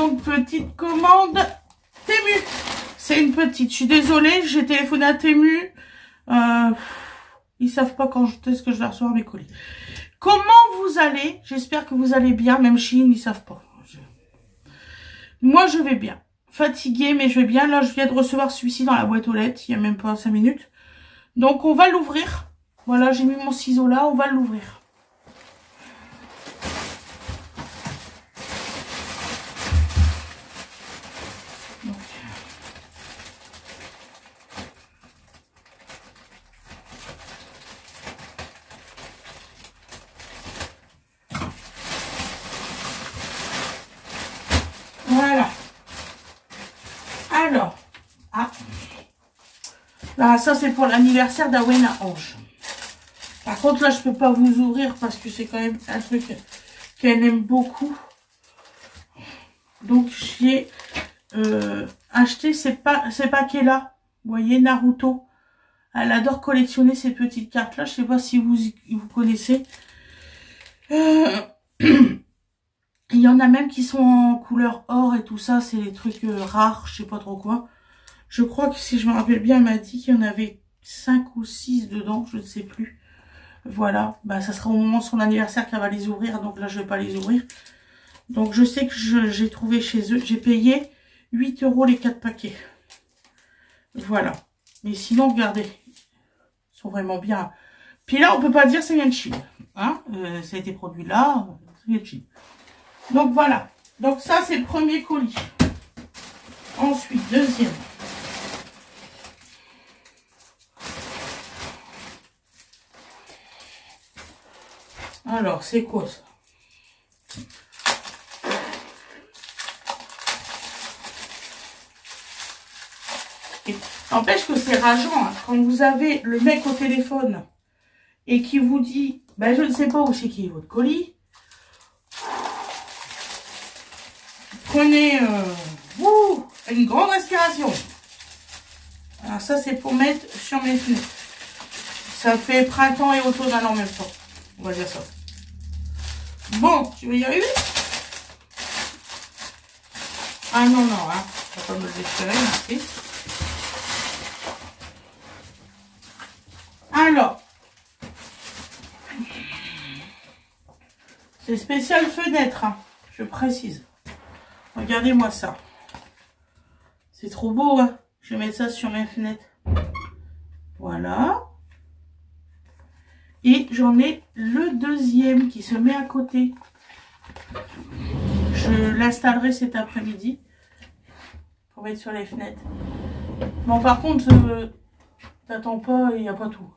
Donc, petite commande Temu. C'est une petite. Je suis désolée, j'ai téléphoné à Temu. Ils savent pas quand est-ce que je vais recevoir mes colis. Comment vous allez? J'espère que vous allez bien. Même Chine, ils savent pas. Moi, je vais bien. Fatiguée, mais je vais bien. Là, je viens de recevoir celui-ci dans la boîte aux lettres. Il n'y a même pas 5 minutes. Donc, on va l'ouvrir. Voilà, j'ai mis mon ciseau là. On va l'ouvrir. Voilà. Alors, là, ça c'est pour l'anniversaire d'Awena Ange. Par contre, là, je peux pas vous ouvrir parce que c'est quand même un truc qu'elle aime beaucoup. Donc, j'ai acheté ces paquets-là. Vous voyez, Naruto. Elle adore collectionner ces petites cartes-là. Je sais pas si vous connaissez. Il y en a même qui sont en couleur or et tout ça. C'est les trucs rares, je sais pas trop quoi. Je crois que si je me rappelle bien, elle m'a dit qu'il y en avait 5 ou 6 dedans, je ne sais plus. Voilà, bah ça sera au moment de son anniversaire qu'elle va les ouvrir, donc là je vais pas les ouvrir. Donc je sais que j'ai trouvé chez eux, j'ai payé 8 € les 4 paquets. Voilà. Mais sinon, regardez, ils sont vraiment bien. Puis là, on peut pas dire ça vient de Chine. Hein, ça a été produit là, ça vient de Chine. Donc voilà. Donc ça, c'est le premier colis. Ensuite, deuxième. Alors, c'est quoi ça? N'empêche que c'est rageant, hein, quand vous avez le mec au téléphone et qui vous dit, ben je ne sais pas où c'est qui est votre colis. Prenez une grande respiration. Alors ça c'est pour mettre sur mes fenêtres. Ça fait printemps et automne en même temps. On va dire ça. Bon, tu veux y arriver? Ah non, non, hein. Ça va pas me le déchirer, merci. Alors, c'est spécial fenêtre, hein, je précise. Regardez-moi ça. C'est trop beau, hein. Je vais mettre ça sur mes fenêtres. Voilà. Et j'en ai le deuxième qui se met à côté. Je l'installerai cet après-midi pour mettre sur les fenêtres. Bon, par contre, t'attends pas, il n'y a pas tout.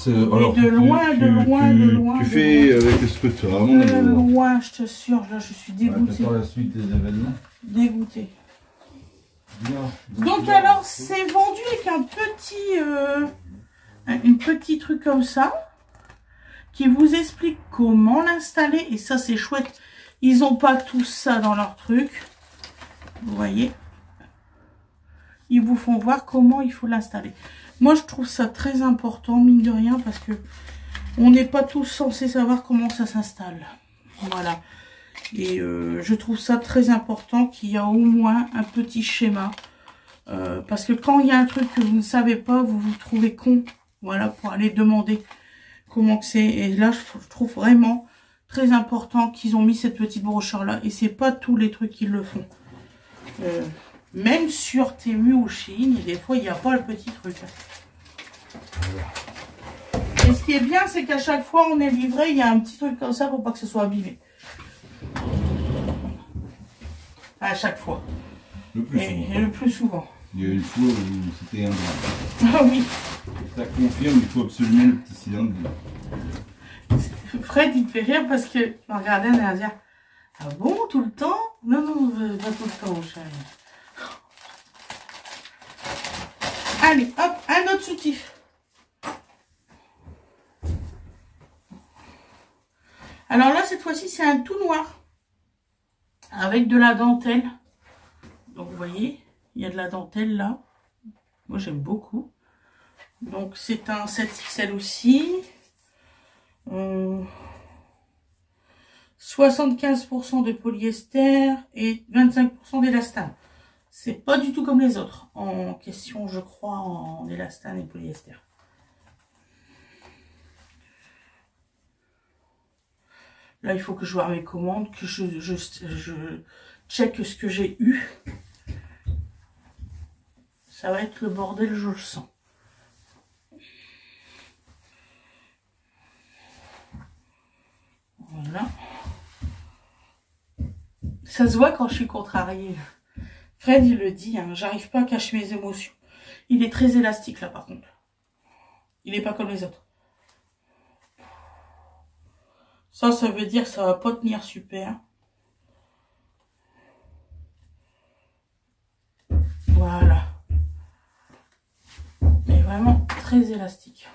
Alors, de loin. Tu fais avec ce que tu as vraiment. De loin, je t'assure, là, je suis dégoûtée. Pour la suite des événements. Dégoûtée. Bien. Donc alors, c'est vendu avec un petit, une petite truc comme ça, qui vous explique comment l'installer. Et ça, c'est chouette. Ils n'ont pas tout ça dans leur truc. Vous voyez. Ils vous font voir comment il faut l'installer. Moi, je trouve ça très important, mine de rien, parce que on n'est pas tous censés savoir comment ça s'installe. Voilà. Et je trouve ça très important qu'il y a au moins un petit schéma. Parce que quand il y a un truc que vous ne savez pas, vous vous trouvez con. Voilà, pour aller demander comment que c'est. Et là, je trouve vraiment très important qu'ils ont mis cette petite brochure-là. Et c'est pas tous les trucs qui le font. Même sur Temu ou Shein, des fois, il n'y a pas le petit truc. Et ce qui est bien, c'est qu'à chaque fois, on est livré, il y a un petit truc comme ça pour pas que ce soit abîmé. À chaque fois. Le plus souvent. Il y a une fois où c'était un drame. Ah oui. Ça confirme, il faut absolument le petit cylindre. Fred, il me fait rire parce que, regardez, on va dire, ah bon, tout le temps? Non, non, pas tout le temps, chérie. Allez, hop, un autre soutif. Alors là, cette fois-ci, c'est un tout noir. Avec de la dentelle. Donc, vous voyez, il y a de la dentelle là. Moi, j'aime beaucoup. Donc, c'est un 7XL aussi. 75% de polyester et 25% d'élastane. C'est pas du tout comme les autres en question, je crois, en élastane et polyester. Là, il faut que je vois mes commandes, que je check ce que j'ai eu. Ça va être le bordel, je le sens. Voilà. Ça se voit quand je suis contrariée. Fred, il le dit, hein, j'arrive pas à cacher mes émotions. Il est très élastique, là, par contre. Il n'est pas comme les autres. Ça veut dire que ça va pas tenir super. Voilà. Mais vraiment très élastique.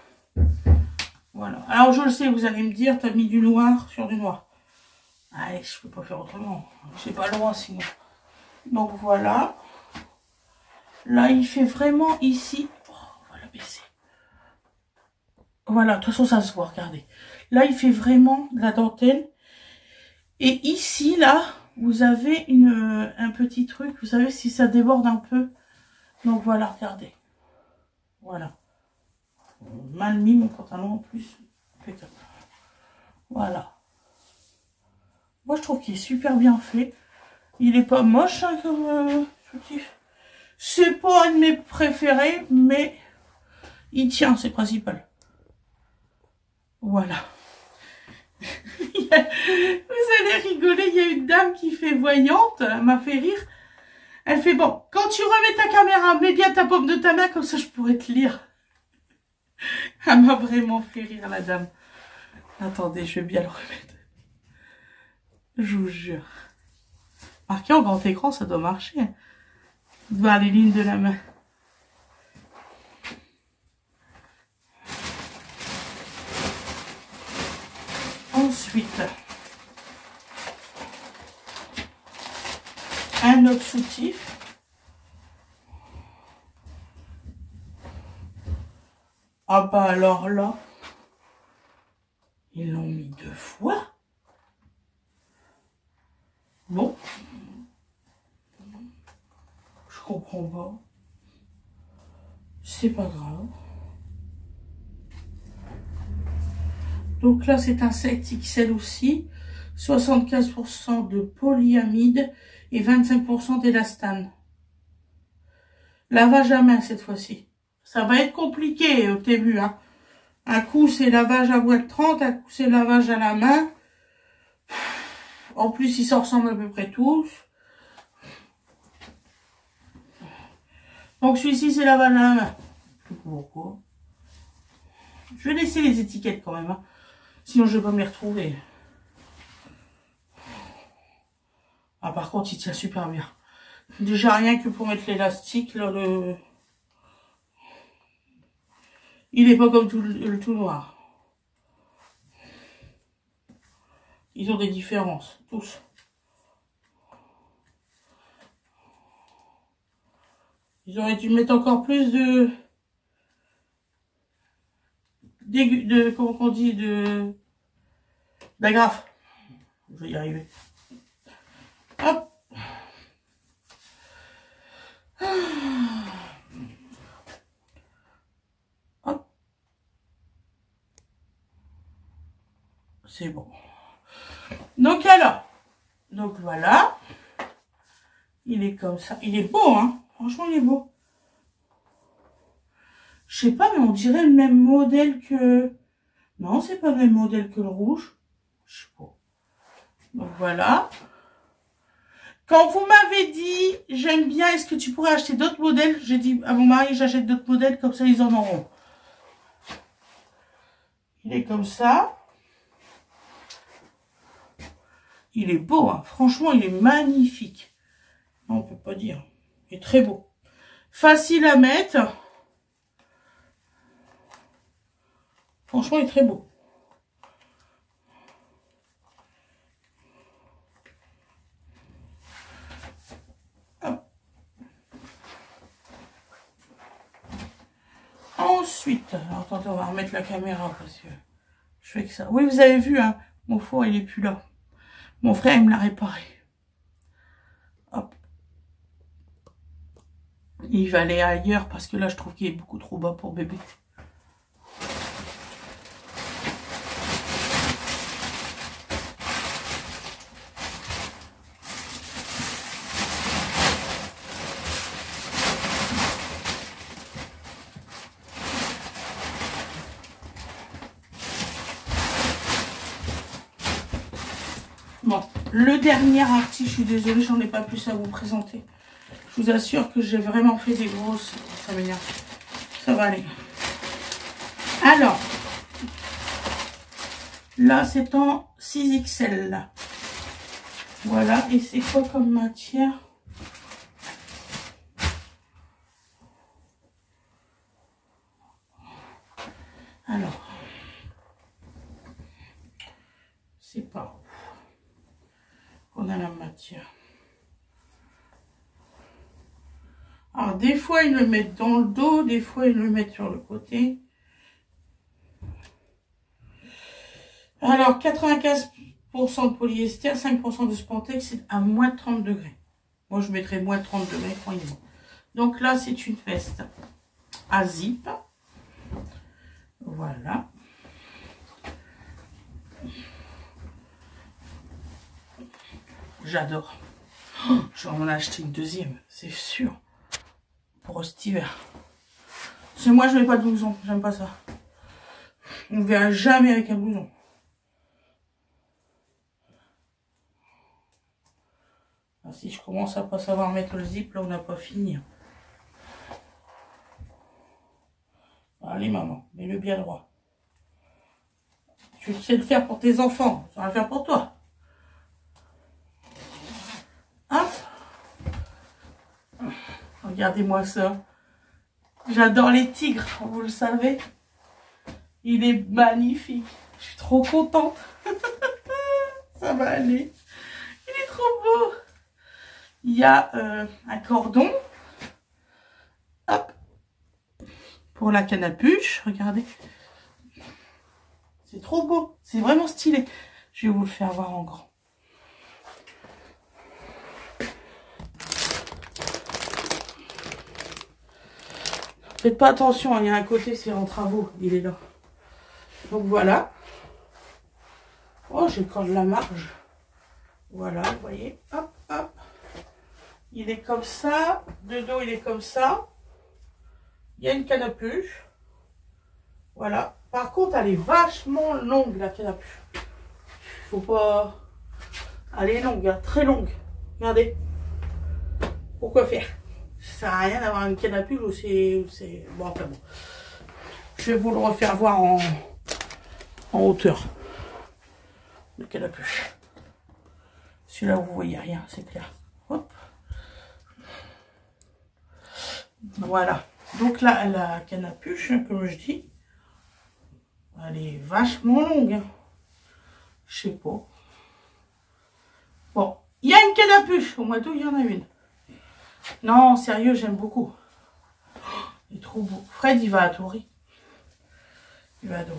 Voilà. Alors, je le sais, vous allez me dire, t'as mis du noir sur du noir. Allez, je peux pas faire autrement. J'ai pas le droit, sinon. Donc, voilà. Là, il fait vraiment ici. Oh, on va la baisser. Voilà, de toute façon, ça se voit, regardez. Là, il fait vraiment de la dentelle. Et ici, là, vous avez un petit truc. Vous savez, si ça déborde un peu. Donc, voilà, regardez. Voilà. Mal mis mon pantalon en plus. Impeccable. Voilà. Moi, je trouve qu'il est super bien fait. Il est pas moche, hein, comme petit. C'est pas un de mes préférés, mais il tient, c'est principal. Voilà. Vous allez rigoler, il y a une dame qui fait voyante, elle m'a fait rire. Elle fait, bon, quand tu remets ta caméra, mets bien ta paume de ta main, comme ça je pourrais te lire. Elle m'a vraiment fait rire, la dame. Attendez, je vais bien le remettre. Je vous jure. Marqué en grand écran, ça doit marcher. Voir les lignes de la main. Ensuite, un autre soutif. Ah bah alors là, ils l'ont mis 2 fois. Bon, je comprends pas. C'est pas grave. Donc là, c'est un 7XL aussi. 75% de polyamide et 25% d'élastane. Lavage à main cette fois-ci. Ça va être compliqué au début, hein. Un coup, c'est lavage à boîte 30, un coup, c'est lavage à la main. En plus, ils s'en ressemblent à peu près tous. Donc, celui-ci, c'est lavage à la main. Je sais pas pourquoi. Je vais laisser les étiquettes quand même, hein. Sinon, je vais pas me les retrouver. Ah, par contre, il tient super bien. Déjà, rien que pour mettre l'élastique, là, il est pas comme le tout noir. Ils ont des différences, tous. Ils auraient dû mettre encore plus comment on dit, d'agrafe. Je vais y arriver. Hop. Hop. C'est bon. Donc alors, donc voilà. Il est comme ça. Il est beau, hein. Franchement, il est beau. Je sais pas, mais on dirait le même modèle que... Non, c'est pas le même modèle que le rouge. Je sais pas. Donc voilà. Quand vous m'avez dit, j'aime bien, est-ce que tu pourrais acheter d'autres modèles? J'ai dit à mon mari, j'achète d'autres modèles, comme ça ils en auront. Il est comme ça. Il est beau, hein. Franchement, il est magnifique. Non, on peut pas dire. Il est très beau. Facile à mettre. Franchement, il est très beau. Hop. Ensuite, alors, attendez, on va remettre la caméra parce que je fais que ça. Oui, vous avez vu, hein, mon four, il est plus là. Mon frère, il me l'a réparé. Hop. Il va aller ailleurs parce que là, je trouve qu'il est beaucoup trop bas pour bébé. Bon, le dernier article, je suis désolée, j'en ai pas plus à vous présenter. Je vous assure que j'ai vraiment fait des grosses... Ça m'énerve. Ça va aller. Alors, là, c'est en 6XL. Voilà, et c'est quoi comme matière? Alors, c'est pas où on a la matière. Alors, des fois, ils le mettent dans le dos, des fois, ils le mettent sur le côté. Alors, 95% de polyester, 5% de spandex, c'est à moins 30 degrés. Moi, je mettrais moins 30 degrés quand ils vont. Donc là, c'est une veste à zip. Voilà. J'adore. Oh, je vais en acheter une deuxième, c'est sûr. Pour cet hiver. C'est moi, je mets pas de blouson. J'aime pas ça. On ne verra jamais avec un blouson. Ah, si je commence à pas savoir mettre le zip, là, on n'a pas fini. Allez, maman, mets-le bien droit. Tu sais le faire pour tes enfants, ça va le faire pour toi. Hop. Regardez-moi ça. J'adore les tigres, vous le savez. Il est magnifique. Je suis trop contente. Ça va aller. Il est trop beau. Il y a un cordon. Hop. Pour la canne à puce. Regardez. C'est trop beau. C'est vraiment stylé. Je vais vous le faire voir en grand. Faites pas attention, il y a un côté, c'est en travaux, il est là. Donc voilà. Oh, j'ai encore de la marge. Voilà, vous voyez. Hop, hop. Il est comme ça. De dos, il est comme ça. Il y a une canne à puce. Voilà. Par contre, elle est vachement longue, la canne à puce. Faut pas... Elle est longue, hein, très longue. Regardez. Pourquoi faire? Ça sert à rien d'avoir une canne à puce où c'est... Bon, enfin bon. Je vais vous le refaire voir en hauteur. Le canne à puce. Celui-là, vous voyez rien, c'est clair. Hop. Voilà. Donc là, la canne à puce, comme je dis, elle est vachement longue. Hein. Je sais pas. Bon, il y a une canne à puce. Au moins tout, il y en a une. Non, sérieux, j'aime beaucoup. Il est trop beau. Fred, il va adorer. Il va adorer.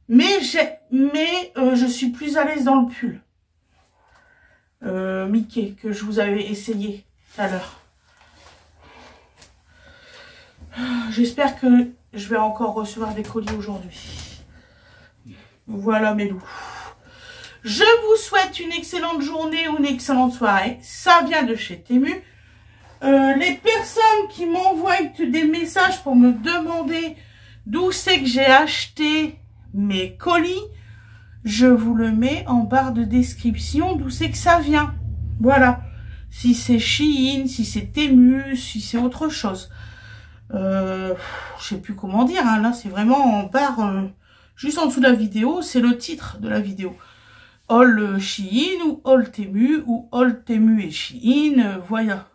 Mais je suis plus à l'aise dans le pull. Mickey, que je vous avais essayé tout à l'heure. J'espère que je vais encore recevoir des colis aujourd'hui. Voilà mes loups. Je vous souhaite une excellente journée ou une excellente soirée. Ça vient de chez Temu. Les personnes qui m'envoient des messages pour me demander d'où c'est que j'ai acheté mes colis, je vous le mets en barre de description d'où c'est que ça vient. Voilà. Si c'est Shein, si c'est Temu, si c'est autre chose. Je sais plus comment dire. Hein. Là, c'est vraiment en barre, juste en dessous de la vidéo. C'est le titre de la vidéo. All Shein ou All Temu ou All Temu et Shein. Voilà.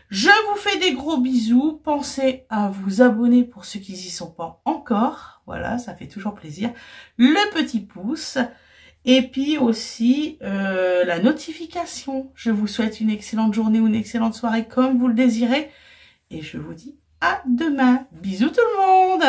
Je vous fais des gros bisous. Pensez à vous abonner pour ceux qui n'y sont pas encore. Voilà, ça fait toujours plaisir. Le petit pouce. Et puis aussi la notification. Je vous souhaite une excellente journée ou une excellente soirée comme vous le désirez. Et je vous dis à demain. Bisous tout le monde.